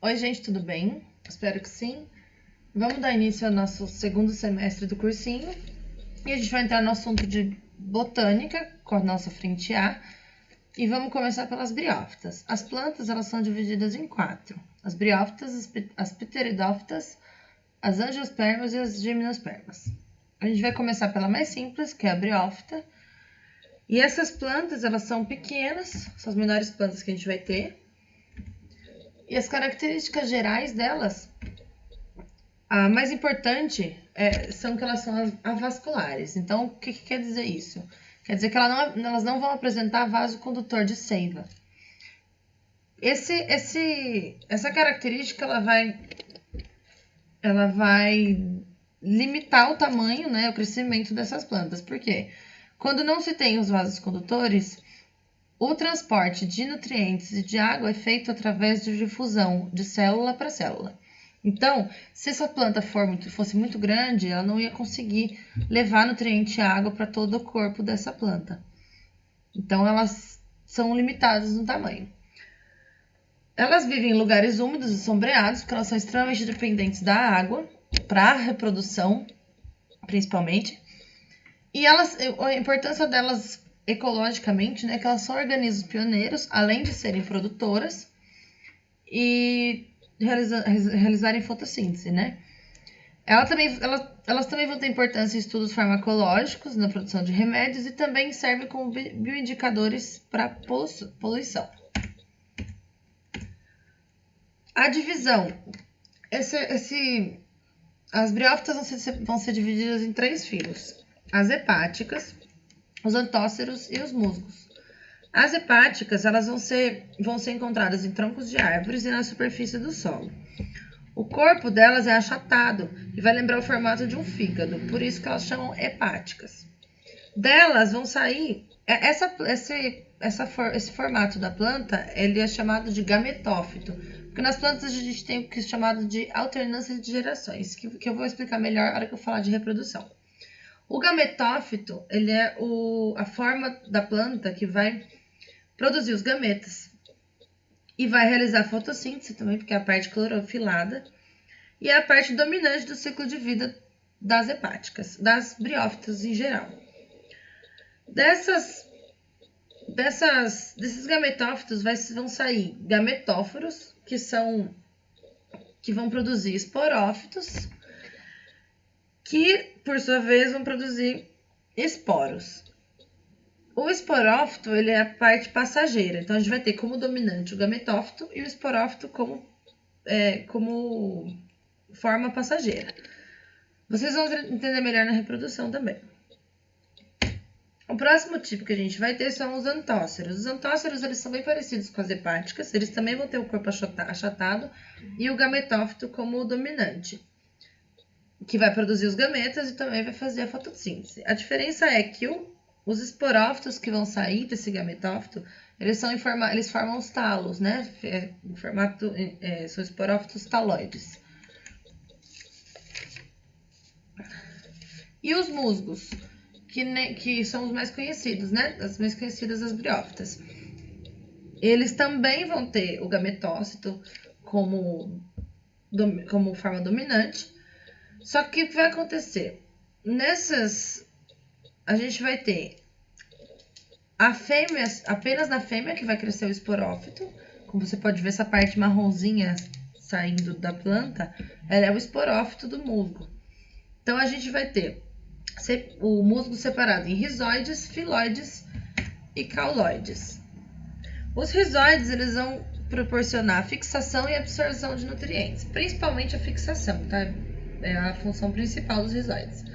Oi, gente, tudo bem? Espero que sim. Vamos dar início ao nosso segundo semestre do cursinho e a gente vai entrar no assunto de botânica com a nossa frente A e vamos começar pelas briófitas. As plantas elas são divididas em quatro: as briófitas, as pteridófitas, as angiospermas e as gimnospermas. A gente vai começar pela mais simples, que é a briófita. E essas plantas elas são pequenas, são as menores plantas que a gente vai ter. E as características gerais delas, a mais importante são que elas são avasculares. Então, o que quer dizer isso? Quer dizer que elas não vão apresentar vaso condutor de seiva. Essa característica ela vai limitar o tamanho, né, o crescimento dessas plantas. Por quê? Quando não se tem os vasos condutores, o transporte de nutrientes e de água é feito através de difusão de célula para célula. Então, se essa planta fosse muito grande, ela não ia conseguir levar nutriente e água para todo o corpo dessa planta. Então, elas são limitadas no tamanho. Elas vivem em lugares úmidos e sombreados, porque elas são extremamente dependentes da água para a reprodução, principalmente. E a importância delas ecologicamente, né, que elas são organismos pioneiros, além de serem produtoras e realizarem fotossíntese, né? Elas também vão ter importância em estudos farmacológicos, na produção de remédios e também servem como bioindicadores para poluição. A divisão. As briófitas vão ser divididas em três filos: as hepáticas, os antóceros e os musgos. As hepáticas elas vão ser encontradas em troncos de árvores e na superfície do solo. O corpo delas é achatado e vai lembrar o formato de um fígado, por isso que elas chamam hepáticas. Delas vão sair... Esse formato da planta ele é chamado de gametófito, porque nas plantas a gente tem o que é chamado de alternância de gerações, que eu vou explicar melhor na hora que eu falar de reprodução. O gametófito, ele é a forma da planta que vai produzir os gametas e vai realizar fotossíntese também, porque é a parte clorofilada, e é a parte dominante do ciclo de vida das hepáticas, das briófitas em geral. Desses gametófitos vão sair gametóforos, que vão produzir esporófitos, que, por sua vez, vão produzir esporos. O esporófito ele é a parte passageira, então a gente vai ter como dominante o gametófito e o esporófito como forma passageira. Vocês vão entender melhor na reprodução também. O próximo tipo que a gente vai ter são os antóceros. Os antóceros eles são bem parecidos com as hepáticas, eles também vão ter o corpo achatado e o gametófito como dominante, que vai produzir os gametas e também vai fazer a fotossíntese. A diferença é que os esporófitos que vão sair desse gametófito, eles formam os talos, né? São esporófitos taloides. E os musgos, que são os mais conhecidos, né? As mais conhecidas das briófitas. Eles também vão ter o gametócito como forma dominante. Só que o que vai acontecer? A gente vai ter a fêmea, apenas na fêmea que vai crescer o esporófito. Como você pode ver, essa parte marronzinha saindo da planta, ela é o esporófito do musgo. Então, a gente vai ter o musgo separado em rizóides, filóides e cauloides. Os rizóides, eles vão proporcionar fixação e absorção de nutrientes, principalmente a fixação, tá? É a função principal dos rizóides.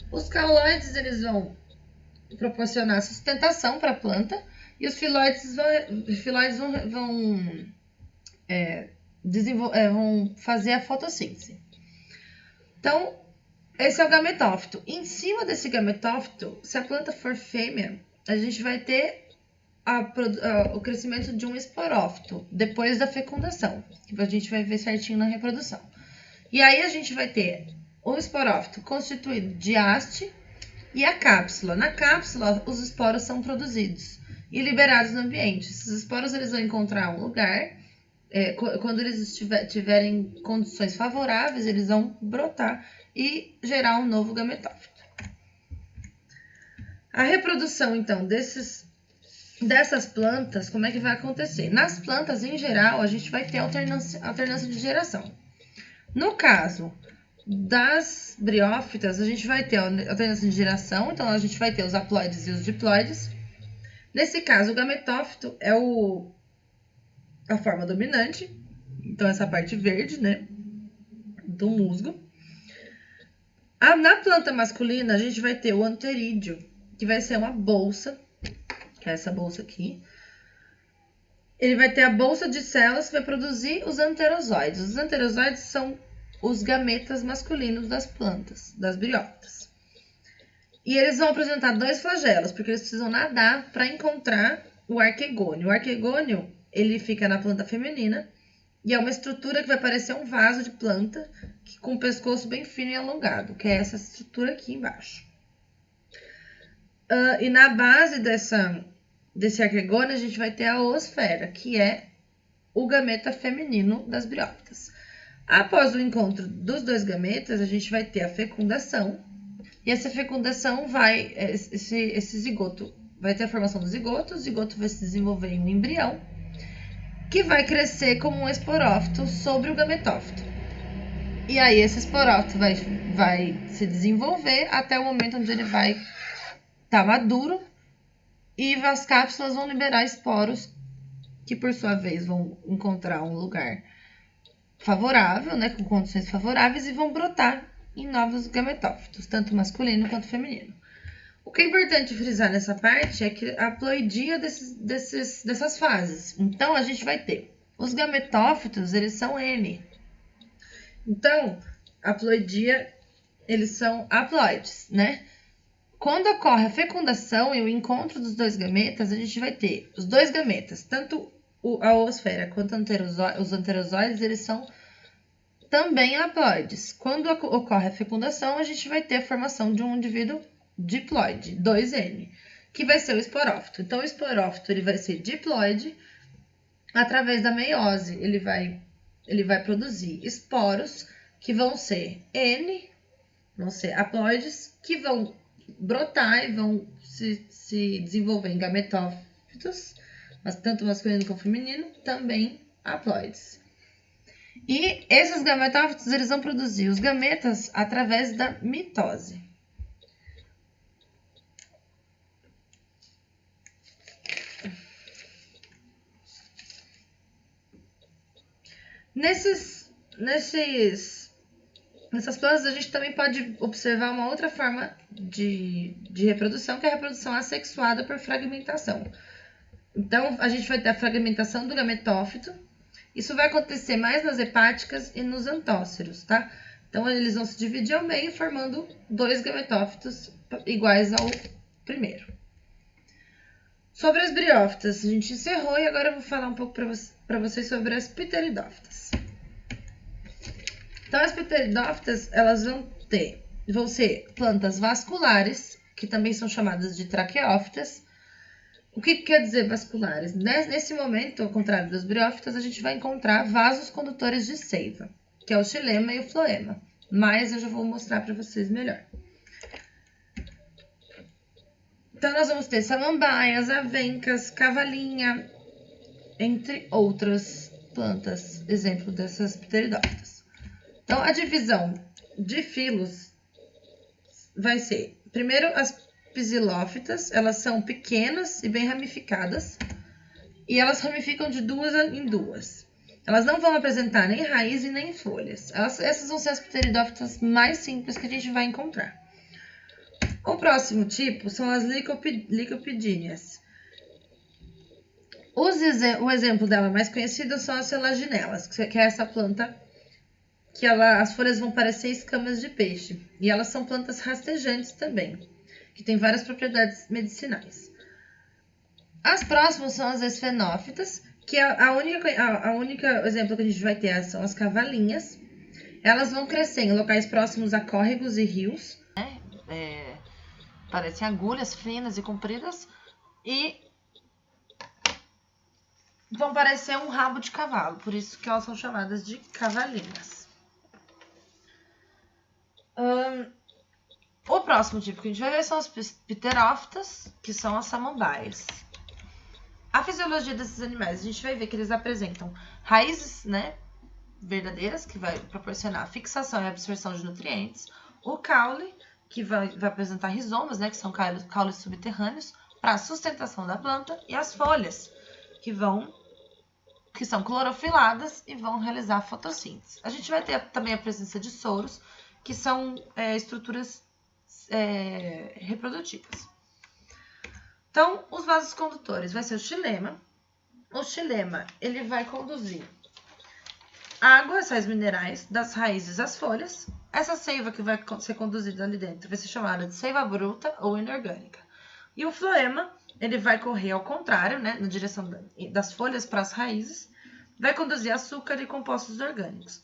Os cauloides eles vão proporcionar sustentação para a planta e os filóides vão fazer a fotossíntese. Então, esse é o gametófito. Em cima desse gametófito, se a planta for fêmea, a gente vai ter o crescimento de um esporófito depois da fecundação, que a gente vai ver certinho na reprodução. E aí a gente vai ter o esporófito constituído de haste e a cápsula. Na cápsula, os esporos são produzidos e liberados no ambiente. Esses esporos eles vão encontrar um lugar quando eles tiverem condições favoráveis, eles vão brotar e gerar um novo gametófito. A reprodução, então, dessas plantas, como é que vai acontecer? Nas plantas, em geral, a gente vai ter alternância de geração. No caso das briófitas, a gente vai ter alternância de geração, então a gente vai ter os haploides e os diploides. Nesse caso, o gametófito é a forma dominante, então essa parte verde, né, do musgo. Na planta masculina, a gente vai ter o anterídeo, que vai ser uma bolsa, que é essa bolsa aqui. Ele vai ter a bolsa de células que vai produzir os anterozoides. Os anterozoides são os gametas masculinos das plantas, das briófitas. E eles vão apresentar 2 flagelos, porque eles precisam nadar para encontrar o arquegônio. O arquegônio, ele fica na planta feminina e é uma estrutura que vai parecer um vaso de planta com um pescoço bem fino e alongado, que é essa estrutura aqui embaixo. E na base desse arquegônio, a gente vai ter a oosfera, que é o gameta feminino das briófitas. Após o encontro dos 2 gametas, a gente vai ter a fecundação. E essa fecundação esse zigoto, vai ter a formação do zigoto. O zigoto vai se desenvolver em um embrião, que vai crescer como um esporófito sobre o gametófito. E aí esse esporófito vai se desenvolver até o momento onde ele vai estar maduro. E as cápsulas vão liberar esporos, que por sua vez vão encontrar um lugar favorável, né, com condições favoráveis, e vão brotar em novos gametófitos, tanto masculino quanto feminino. O que é importante frisar nessa parte é que a haploidia dessas fases. Então, a gente vai ter os gametófitos, eles são N. Então, a haploidia, eles são haploides, né? Quando ocorre a fecundação e o encontro dos 2 gametas, a gente vai ter os 2 gametas, tanto a oosfera quanto os anterozoides, eles são também haploides. Quando ocorre a fecundação, a gente vai ter a formação de um indivíduo diploide, 2N, que vai ser o esporófito. Então, o esporófito ele vai ser diploide através da meiose. Ele vai produzir esporos que vão ser N, vão ser haploides, que vão brotar e vão se desenvolver em gametófitos, mas tanto masculino como feminino, também haploides. E esses gametófitos, eles vão produzir os gametas através da mitose. Nessas plantas, a gente também pode observar uma outra forma de reprodução, que é a reprodução assexuada por fragmentação. Então, a gente vai ter a fragmentação do gametófito. Isso vai acontecer mais nas hepáticas e nos antóceros, tá? Então, eles vão se dividir ao meio, formando 2 gametófitos iguais ao primeiro. Sobre as briófitas, a gente encerrou e agora eu vou falar um pouco para vocês sobre as pteridófitas. Então, as pteridófitas, elas vão ser plantas vasculares, que também são chamadas de traqueófitas. O que quer dizer vasculares? Nesse momento, ao contrário das briófitas, a gente vai encontrar vasos condutores de seiva, que é o xilema e o floema. Mas eu já vou mostrar para vocês melhor. Então, nós vamos ter samambaias, avencas, cavalinha, entre outras plantas, exemplo dessas pteridófitas. Então, a divisão de filos vai ser, primeiro, as psilófitas, elas são pequenas e bem ramificadas, e elas ramificam de 2 em 2. Elas não vão apresentar nem raiz e nem folhas. Essas vão ser as pteridófitas mais simples que a gente vai encontrar. O próximo tipo são as licopidíneas. O exemplo dela mais conhecido são as selaginelas, que é essa planta que as folhas vão parecer escamas de peixe. E elas são plantas rastejantes também, que têm várias propriedades medicinais. As próximas são as esfenófitas, que a única exemplo que a gente vai ter são as cavalinhas. Elas vão crescer em locais próximos a córregos e rios. Parecem agulhas finas e compridas. E vão parecer um rabo de cavalo, por isso que elas são chamadas de cavalinhas. O próximo tipo que a gente vai ver são as pterófitas, que são as samambaias. A fisiologia desses animais, a gente vai ver que eles apresentam raízes, né, verdadeiras, que vai proporcionar fixação e absorção de nutrientes. O caule, que vai apresentar rizomas, né, que são caules subterrâneos, para a sustentação da planta. E as folhas, que são clorofiladas e vão realizar fotossíntese. A gente vai ter também a presença de soros, que são estruturas reprodutivas. Então, os vasos condutores vai ser o xilema. O xilema, ele vai conduzir água, sais minerais, das raízes às folhas. Essa seiva que vai ser conduzida ali dentro vai ser chamada de seiva bruta ou inorgânica. E o floema, ele vai correr ao contrário, né, na direção das folhas para as raízes, vai conduzir açúcar e compostos orgânicos.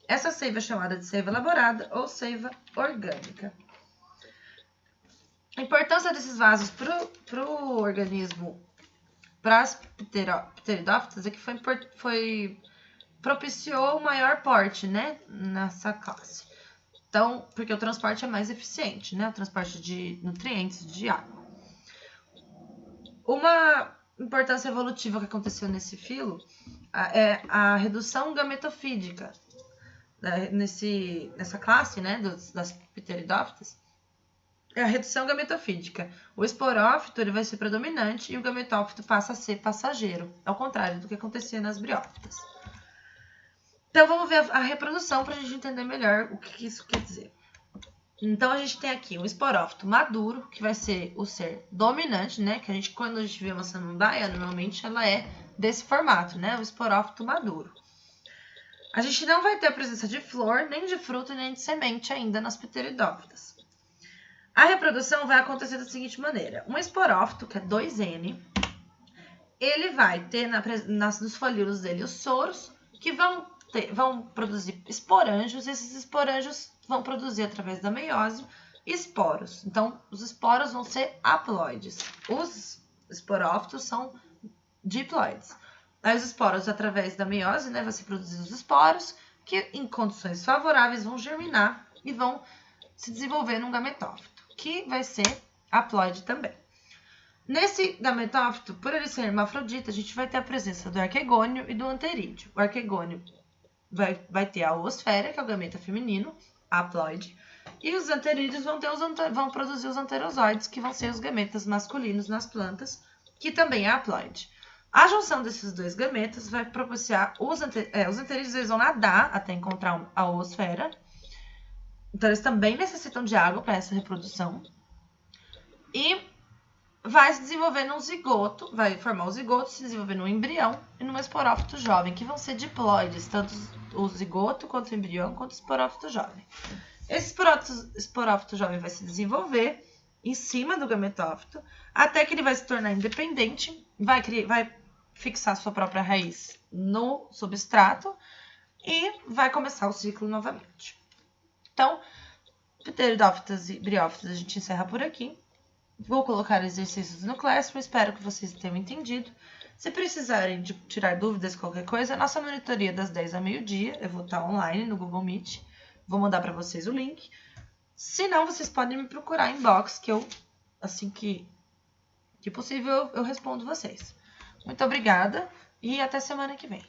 Essa seiva é chamada de seiva elaborada ou seiva orgânica. A importância desses vasos para o organismo, para as pteridófitas, é que propiciou o maior porte, né, nessa classe. Então, porque o transporte é mais eficiente, né, o transporte de nutrientes, de água. Uma importância evolutiva que aconteceu nesse filo é a redução gametofídica, né, nessa classe, né, das pteridófitas. É a redução gametofídica. O esporófito ele vai ser predominante e o gametófito passa a ser passageiro, ao contrário do que acontecia nas briófitas. Então, vamos ver a reprodução para a gente entender melhor o que isso quer dizer. Então, a gente tem aqui um esporófito maduro, que vai ser o ser dominante, né? Que quando a gente vê uma samambaia, normalmente ela é desse formato, né? O esporófito maduro. A gente não vai ter a presença de flor, nem de fruto, nem de semente ainda nas pteridófitas. A reprodução vai acontecer da seguinte maneira. Um esporófito, que é 2N, ele vai ter nos folíolos dele os soros, que vão produzir esporângios, e esses esporângios vão produzir, através da meiose, esporos. Então, os esporos vão ser haploides. Os esporófitos são diploides. Aí, os esporos, através da meiose, né, vai ser produzir os esporos, que em condições favoráveis vão germinar e vão se desenvolver num gametófito, que vai ser haploide também. Nesse gametófito, por ele ser hermafrodita, a gente vai ter a presença do arquegônio e do anterídeo. O arquegônio vai ter a oosfera, que é o gameta feminino, a haploide, e os anterídeos vão produzir os anterozoides, que vão ser os gametas masculinos nas plantas, que também é haploide. A junção desses dois gametas vai propiciar os anterídeos, eles vão nadar até encontrar a oosfera. Então, eles também necessitam de água para essa reprodução. E vai se desenvolver num zigoto, vai formar o zigoto, se desenvolver num embrião e num esporófito jovem, que vão ser diploides, tanto o zigoto, quanto o embrião, quanto o esporófito jovem. Esse esporófito jovem vai se desenvolver em cima do gametófito, até que ele vai se tornar independente, vai fixar sua própria raiz no substrato e vai começar o ciclo novamente. Então, pteridófitas e briófitas a gente encerra por aqui. Vou colocar exercícios no Classroom, espero que vocês tenham entendido. Se precisarem de tirar dúvidas, qualquer coisa, a nossa monitoria das 10 ao meio-dia, eu vou estar online no Google Meet, vou mandar para vocês o link. Se não, vocês podem me procurar em inbox, que eu, assim que possível, eu respondo vocês. Muito obrigada e até semana que vem.